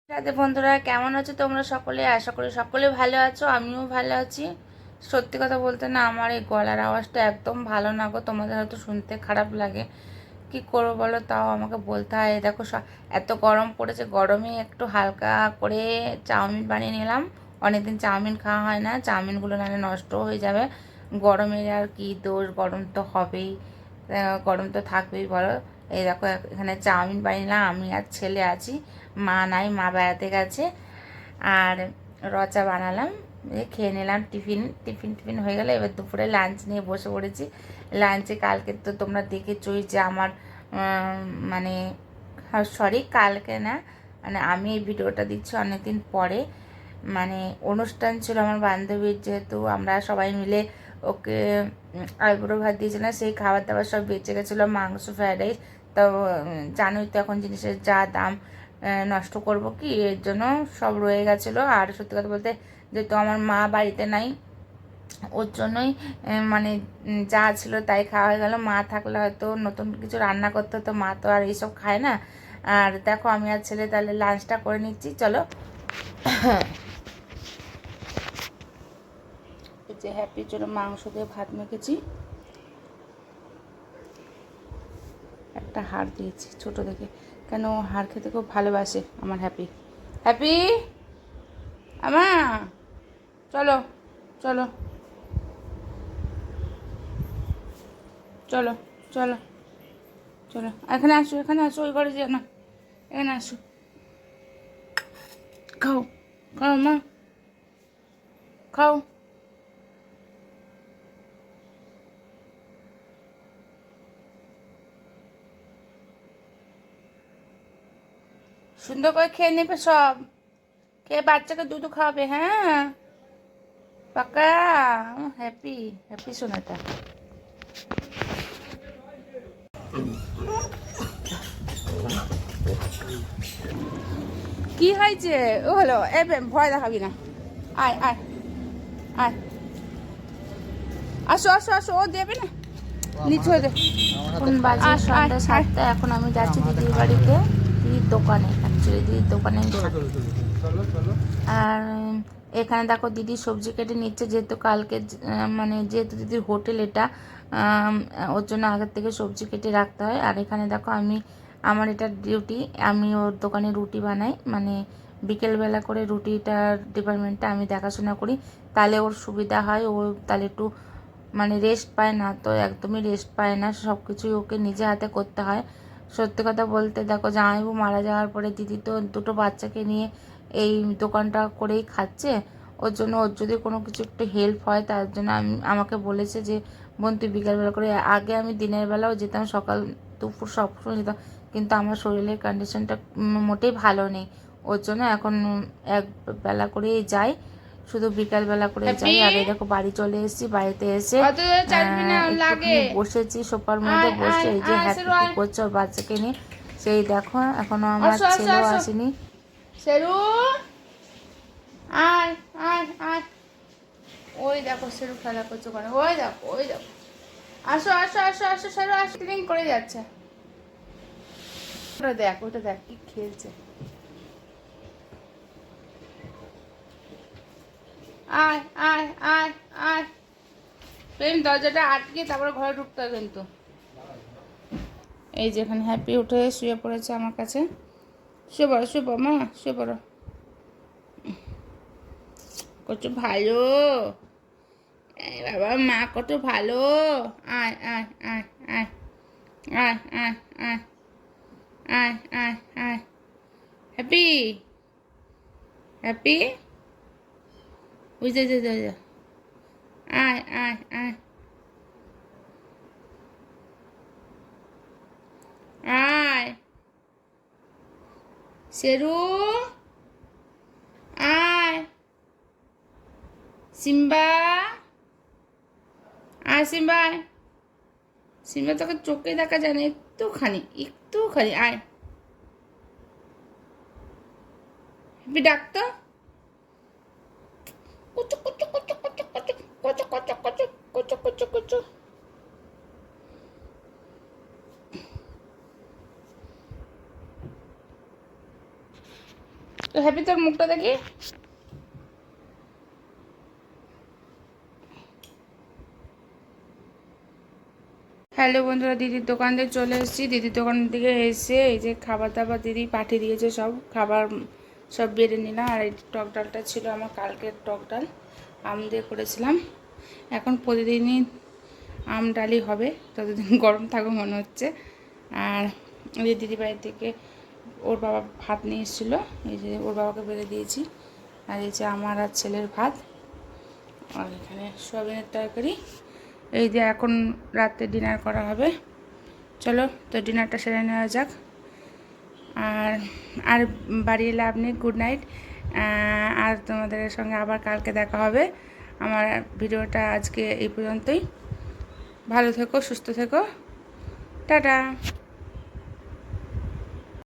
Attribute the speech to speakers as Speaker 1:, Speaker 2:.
Speaker 1: রাধে বন্ধুরা, কেমন আছো তোমরা সকলে? আশা করি সকলে ভালো আছো, আমিও ভালো আছি। সত্যি কথা বলতে না, আমার এই গলার আওয়াজটা একদম ভালো না গো। তোমাদের হয়তো শুনতে খারাপ লাগে, কি করবো বলো, তাও আমাকে বলতে হয়। দেখো এত গরম পড়েছে, গরমে একটু হালকা করে চাউমিন বানিয়ে নিলাম। অনেকদিন চাউমিন খাওয়া হয় না, চাউমিনগুলো নাহলে নষ্ট হয়ে যাবে। গরমের আর কি দোষ, গরম তো হবেই, গরম তো থাকবেই বলো। এই দেখো এখানে চাউমিন বানিয়ে নিলাম, আমি আর ছেলে আছি, মা নাই, মা বেড়াতে গেছে। আর রচা বানালাম, খেয়ে নিলাম। টিফিন টিফিন টিফিন হয়ে গেলে এবার দুপুরে লাঞ্চ নিয়ে বসে পড়েছি। লাঞ্চে কালকে তো তোমরা দেখেছোই যে আমার মানে সরি কালকে না, মানে আমি এই ভিডিওটা দিচ্ছি অনেকদিন পরে। মানে অনুষ্ঠান ছিল আমার বান্ধবীর, যেহেতু আমরা সবাই মিলে ওকে আইবুড়ো ভাত দিয়েছিলাম, সেই খাবার দাবার সব বেঁচে গেছিলো, মাংস, ফ্রায়েড রাইস। তো জানোই তো এখন জিনিসের যা দাম, নষ্ট করব কি, এর জন্য সব রয়ে গেছিলো। আর সত্যি কথা বলতে, যেহেতু আমার মা বাড়িতে নাই, ওর জন্যই মানে যা ছিল তাই খাওয়া হয়ে গেল। মা থাকলে হয়তো নতুন কিছু রান্না করতে হতো, মা তো আর এইসব খায় না। আর দেখো আমি আর ছেলে তাহলে লাঞ্চটা করে নিচ্ছি, চলো। এই যে হ্যাপির জন্য মাংস দিয়ে ভাত মেখেছি, একটা হাড় দিয়েছি ছোট দেখে, কেন হাড় খেতে খুব ভালোবাসে আমার হ্যাপি। হ্যাপি আমা, চলো চলো চলো চলো চলো, এখানে আসো, এখানে আসো, ওই ঘরে যেও না, এখানে আসো, খাও খাও মা, খাও। সুন্দর করে খেয়ে নেবে সব, খেয়ে বাচ্চাকে দুধ খাওয়াবে, হ্যাঁ পাকা। হ্যাপি, হ্যাপি সোনাটা। কি হয়েছে? ও হলো, এ ভয় দেখাবি না, আয় আয় আয়, আসো আসো আসো, ও দেবে না, নিচে হয়ে দে। এখন বাজে সন্ধ্যা 7টা, এখন আমি যাচ্ছি দিদির বাড়িতে, দিদির দোকানে, অ্যাকচুয়ালি দিদির দোকানে আমি থাকি। আর এখানে দেখো দিদি সবজি কেটে নিচ্ছে, যেহেতু কালকে মানে যেহেতু দিদির হোটেল এটা, ওর জন্য আগের থেকে সবজি কেটে রাখতে হয়। আর এখানে দেখো আমি, আমার এটা ডিউটি, আমি ওর দোকানে রুটি বানাই, মানে বিকেলবেলা করে রুটিটার ডিপার্টমেন্টটা আমি দেখাশোনা করি, তাহলে ওর সুবিধা হয়, ও তাহলে একটু মানে রেস্ট পায় না, তো একদমই রেস্ট পায় না, সব কিছুই ওকে নিজে হাতে করতে হয়। সত্যি কথা বলতে দেখো, জামাইবাবু মারা যাওয়ার পরে দিদি তো দুটো বাচ্চাকে নিয়ে এই দোকানটা করেই খাচ্ছে। ওর জন্য ওর যদি কোনো কিছু একটু হেল্প হয়, তার জন্য আমাকে বলেছে যে বোন তুই বিকালবেলা করে, আগে আমি দিনের বেলাও যেতাম, সকাল দুপুর সবসময় যেতাম, কিন্তু আমার শরীরের কন্ডিশনটা মোটেই ভালো নেই, ওর জন্য এখন এক বেলা করেই যাই, শুধু বিকালবেলা করে যাই। আর এই দেখো বাড়ি চলে এসেছি, বাড়িতে এসে একটুখানি বসেছি সোফার মধ্যে বসে, এই যে হ্যাপি কি করছে ওর বাচ্চাকে নিয়ে, সেই দেখো এখনো আমার ছেলেও আসেনি। সেরু, আয় আয় আয়, ওই দেখো সেরু খেলা করছে ওখানে, ওই দেখো ওই দেখো, আসো আসো আসো আসো, সেরু আসো, ক্লিন করে যাচ্ছে, ওটা দেখ, ওটা দেখ কি খেলছে, আয় আয় আয় আয়। প্রেম দরজাটা আটকে তারপরে ঘরে ঢুকতে হবে কিন্তু। এই যে এখানে হ্যাপি উঠে শুয়ে পড়েছে আমার কাছে, শুয়ে পড়ো শুয়ে পড়ো মা, শুয়ে পড়ো, কত ভালো, এই বাবা মা কত ভালো, আয় আয় আয় আয় আয় আয় আয় আয় আয় আয়, হ্যাপি হ্যাপি, বুঝতে যা যা যা, আয় আয় আয় আয়, শেরু আয়, সিম্বা আয়, সিম্বা আয়, সিম্বা তোকে চোখে দেখা যায় না, একটুখানি একটুখানি আয়, হ্যাপি ডাকতো, কুচু কুচু কুচু কুচু কুচু কুচু কুচু কুচু কুচু কুচু কুচু। হ্যাপি তোর মুখটা দেখি। হ্যালো বন্ধুরা, দিদির দোকান থেকে চলে এসেছি। দিদির দোকান থেকে এসে এই যে খাবার দাবার দিদি পাঠিয়ে দিয়েছে, সব খাবার সব বেড়ে নিলাম। আর এই টক ডালটা ছিল আমার কালকের টক ডাল, আম দিয়ে করেছিলাম। এখন প্রতিদিনই আম ডালই হবে, ততদিন গরম থাকবে মনে হচ্ছে। আর এই দিদি বাড়ি থেকে ওর বাবা ভাত নিয়ে এসেছিলো, এই যে ওর বাবাকে বেড়ে দিয়েছি। আর এই যে আমার আর ছেলের ভাত, আর এখানে সয়াবিনের তরকারি। এই যে এখন রাতে ডিনার করা হবে। চলো তো ডিনারটা সেরে নেওয়া যাক। আর আর বাড়িয়ে লাভ নেই, গুড নাইট। আর তোমাদের সঙ্গে আবার কালকে দেখা হবে। আমার ভিডিওটা আজকে এই পর্যন্তই। ভালো থেকো, সুস্থ থেকো, টাটা।